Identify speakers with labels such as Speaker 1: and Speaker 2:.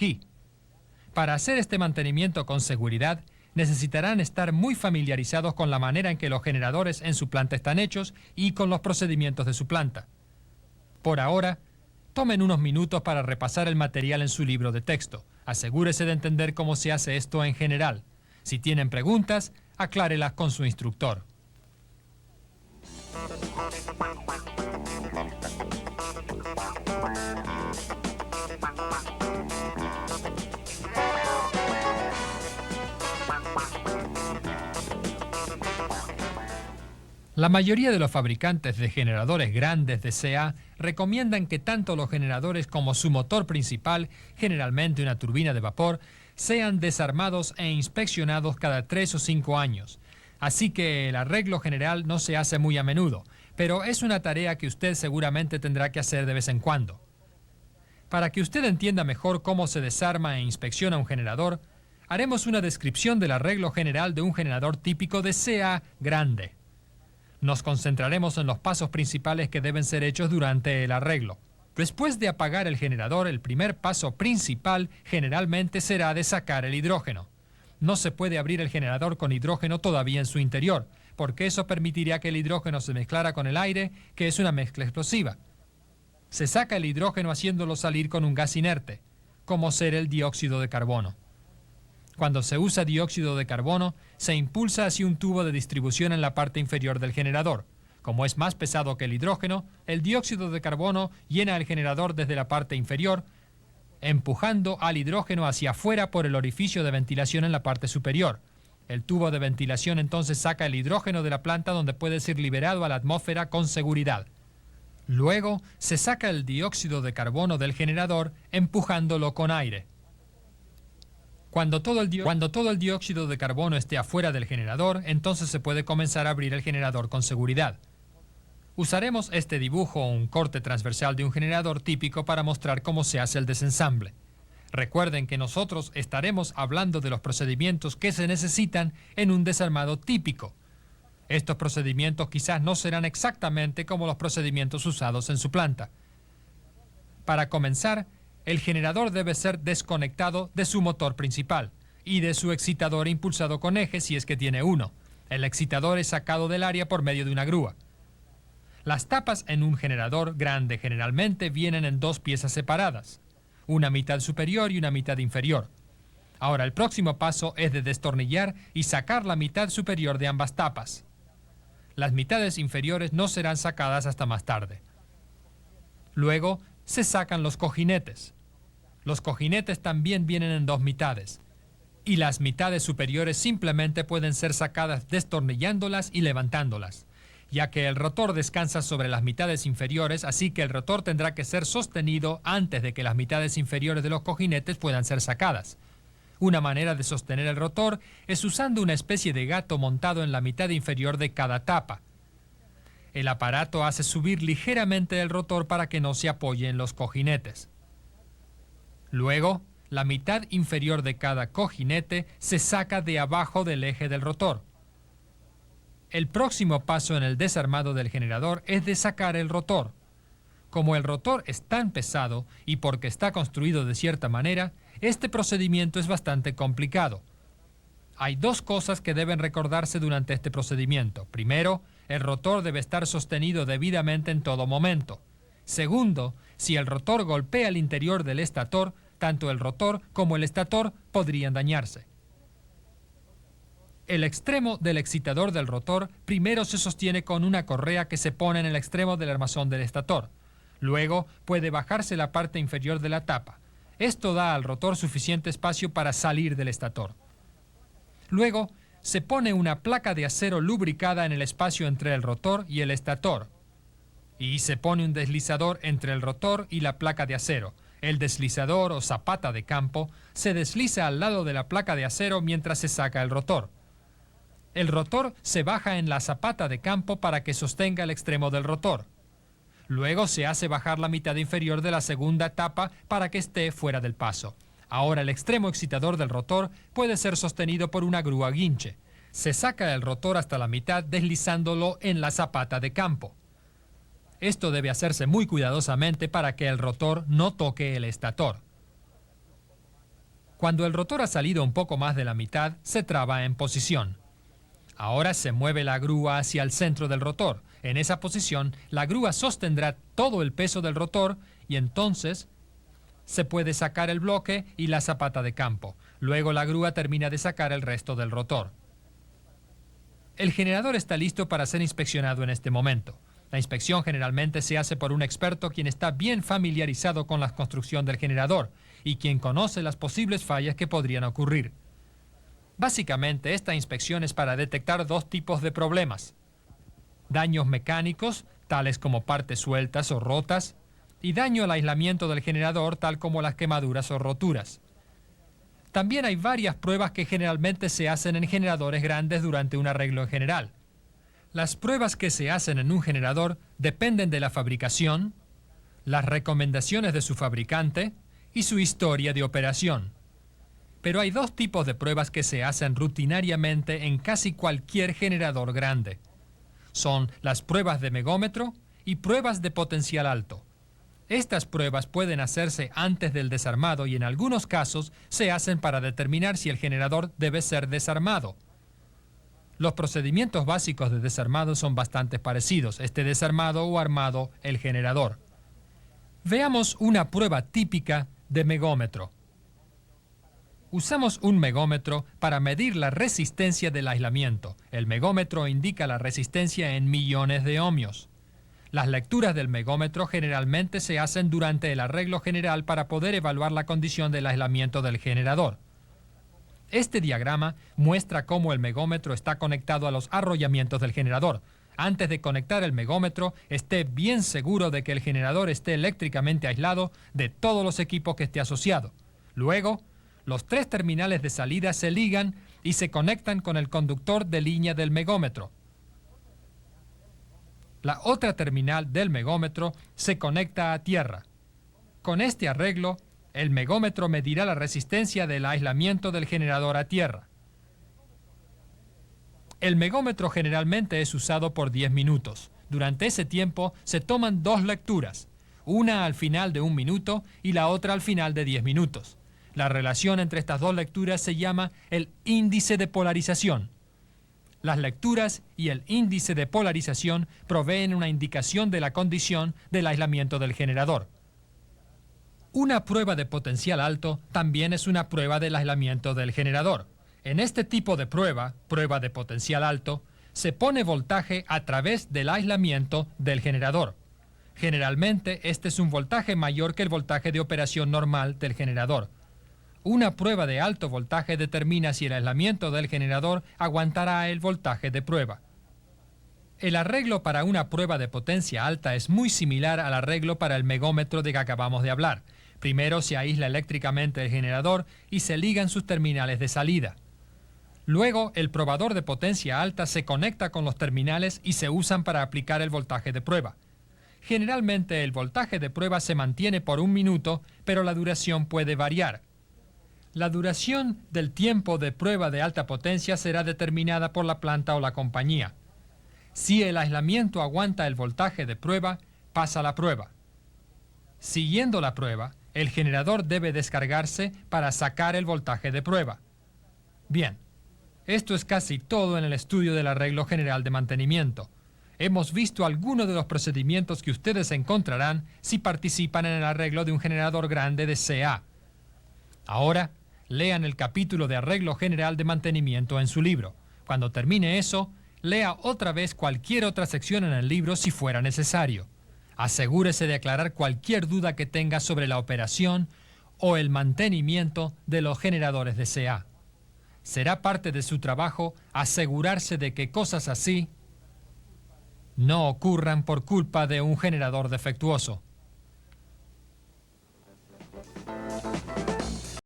Speaker 1: Key. Para hacer este mantenimiento con seguridad, necesitarán estar muy familiarizados con la manera en que los generadores en su planta están hechos y con los procedimientos de su planta. Por ahora, tomen unos minutos para repasar el material en su libro de texto. Asegúrese de entender cómo se hace esto en general. Si tienen preguntas, aclárelas con su instructor. La mayoría de los fabricantes de generadores grandes de CA recomiendan que tanto los generadores como su motor principal, generalmente una turbina de vapor, sean desarmados e inspeccionados cada 3 o 5 años. Así que el arreglo general no se hace muy a menudo, pero es una tarea que usted seguramente tendrá que hacer de vez en cuando. Para que usted entienda mejor cómo se desarma e inspecciona un generador, haremos una descripción del arreglo general de un generador típico de CA grande. Nos concentraremos en los pasos principales que deben ser hechos durante el arreglo. Después de apagar el generador, el primer paso principal generalmente será de sacar el hidrógeno. No se puede abrir el generador con hidrógeno todavía en su interior, porque eso permitiría que el hidrógeno se mezclara con el aire, que es una mezcla explosiva. Se saca el hidrógeno haciéndolo salir con un gas inerte, como ser el dióxido de carbono. Cuando se usa dióxido de carbono, se impulsa hacia un tubo de distribución en la parte inferior del generador. Como es más pesado que el hidrógeno, el dióxido de carbono llena el generador desde la parte inferior, empujando al hidrógeno hacia afuera por el orificio de ventilación en la parte superior. El tubo de ventilación entonces saca el hidrógeno de la planta donde puede ser liberado a la atmósfera con seguridad. Luego, se saca el dióxido de carbono del generador empujándolo con aire. Cuando todo el dióxido de carbono esté afuera del generador, entonces se puede comenzar a abrir el generador con seguridad. Usaremos este dibujo o un corte transversal de un generador típico para mostrar cómo se hace el desensamble. Recuerden que nosotros estaremos hablando de los procedimientos que se necesitan en un desarmado típico. Estos procedimientos quizás no serán exactamente como los procedimientos usados en su planta. Para comenzar, el generador debe ser desconectado de su motor principal y de su excitador impulsado con eje si es que tiene uno. El excitador es sacado del área por medio de una grúa. Las tapas en un generador grande generalmente vienen en dos piezas separadas, una mitad superior y una mitad inferior. Ahora el próximo paso es de destornillar y sacar la mitad superior de ambas tapas. Las mitades inferiores no serán sacadas hasta más tarde. Luego se sacan los cojinetes. Los cojinetes también vienen en dos mitades, y las mitades superiores simplemente pueden ser sacadas destornillándolas y levantándolas, ya que el rotor descansa sobre las mitades inferiores, así que el rotor tendrá que ser sostenido antes de que las mitades inferiores de los cojinetes puedan ser sacadas. Una manera de sostener el rotor es usando una especie de gato montado en la mitad inferior de cada tapa. El aparato hace subir ligeramente el rotor para que no se apoye en los cojinetes. Luego, la mitad inferior de cada cojinete se saca de abajo del eje del rotor. El próximo paso en el desarmado del generador es de sacar el rotor. Como el rotor es tan pesado y porque está construido de cierta manera, este procedimiento es bastante complicado. Hay dos cosas que deben recordarse durante este procedimiento. Primero, el rotor debe estar sostenido debidamente en todo momento. Segundo, si el rotor golpea el interior del estator, tanto el rotor como el estator podrían dañarse. El extremo del excitador del rotor primero se sostiene con una correa que se pone en el extremo del armazón del estator. Luego puede bajarse la parte inferior de la tapa. Esto da al rotor suficiente espacio para salir del estator. Luego se pone una placa de acero lubricada en el espacio entre el rotor y el estator. Y se pone un deslizador entre el rotor y la placa de acero. El deslizador o zapata de campo se desliza al lado de la placa de acero mientras se saca el rotor. El rotor se baja en la zapata de campo para que sostenga el extremo del rotor. Luego se hace bajar la mitad inferior de la segunda tapa para que esté fuera del paso. Ahora el extremo excitador del rotor puede ser sostenido por una grúa guinche. Se saca el rotor hasta la mitad deslizándolo en la zapata de campo. Esto debe hacerse muy cuidadosamente para que el rotor no toque el estator. Cuando el rotor ha salido un poco más de la mitad, se traba en posición. Ahora se mueve la grúa hacia el centro del rotor. En esa posición, la grúa sostendrá todo el peso del rotor y entonces se puede sacar el bloque y la zapata de campo. Luego la grúa termina de sacar el resto del rotor. El generador está listo para ser inspeccionado en este momento. La inspección generalmente se hace por un experto quien está bien familiarizado con la construcción del generador y quien conoce las posibles fallas que podrían ocurrir. Básicamente, esta inspección es para detectar dos tipos de problemas: daños mecánicos, tales como partes sueltas o rotas, y daño al aislamiento del generador, tal como las quemaduras o roturas. También hay varias pruebas que generalmente se hacen en generadores grandes durante un arreglo en general. Las pruebas que se hacen en un generador dependen de la fabricación, las recomendaciones de su fabricante y su historia de operación. Pero hay dos tipos de pruebas que se hacen rutinariamente en casi cualquier generador grande. Son las pruebas de megómetro y pruebas de potencial alto. Estas pruebas pueden hacerse antes del desarmado y en algunos casos se hacen para determinar si el generador debe ser desarmado. Los procedimientos básicos de desarmado son bastante parecidos: esté desarmado o armado el generador. Veamos una prueba típica de megómetro. Usamos un megómetro para medir la resistencia del aislamiento. El megómetro indica la resistencia en millones de ohmios. Las lecturas del megómetro generalmente se hacen durante el arreglo general para poder evaluar la condición del aislamiento del generador. Este diagrama muestra cómo el megómetro está conectado a los arrollamientos del generador. Antes de conectar el megómetro, esté bien seguro de que el generador esté eléctricamente aislado de todos los equipos que esté asociado. Luego, los tres terminales de salida se ligan y se conectan con el conductor de línea del megómetro. La otra terminal del megómetro se conecta a tierra. Con este arreglo, el megómetro medirá la resistencia del aislamiento del generador a tierra. El megómetro generalmente es usado por 10 minutos. Durante ese tiempo se toman dos lecturas, una al final de 1 minuto y la otra al final de 10 minutos. La relación entre estas dos lecturas se llama el índice de polarización. Las lecturas y el índice de polarización proveen una indicación de la condición del aislamiento del generador. Una prueba de potencial alto también es una prueba del aislamiento del generador. En este tipo de prueba de potencial alto, se pone voltaje a través del aislamiento del generador. Generalmente, este es un voltaje mayor que el voltaje de operación normal del generador. Una prueba de alto voltaje determina si el aislamiento del generador aguantará el voltaje de prueba. El arreglo para una prueba de potencia alta es muy similar al arreglo para el megómetro de que acabamos de hablar. Primero se aísla eléctricamente el generador y se ligan sus terminales de salida. Luego, el probador de potencia alta se conecta con los terminales y se usan para aplicar el voltaje de prueba. Generalmente el voltaje de prueba se mantiene por 1 minuto, pero la duración puede variar. La duración del tiempo de prueba de alta potencia será determinada por la planta o la compañía. Si el aislamiento aguanta el voltaje de prueba, pasa la prueba. Siguiendo la prueba, el generador debe descargarse para sacar el voltaje de prueba. Bien, esto es casi todo en el estudio del arreglo general de mantenimiento. Hemos visto algunos de los procedimientos que ustedes encontrarán si participan en el arreglo de un generador grande de CA. Ahora, lean el capítulo de arreglo general de mantenimiento en su libro. Cuando termine eso, lea otra vez cualquier otra sección en el libro si fuera necesario. Asegúrese de aclarar cualquier duda que tenga sobre la operación o el mantenimiento de los generadores de CA. Será parte de su trabajo asegurarse de que cosas así no ocurran por culpa de un generador defectuoso.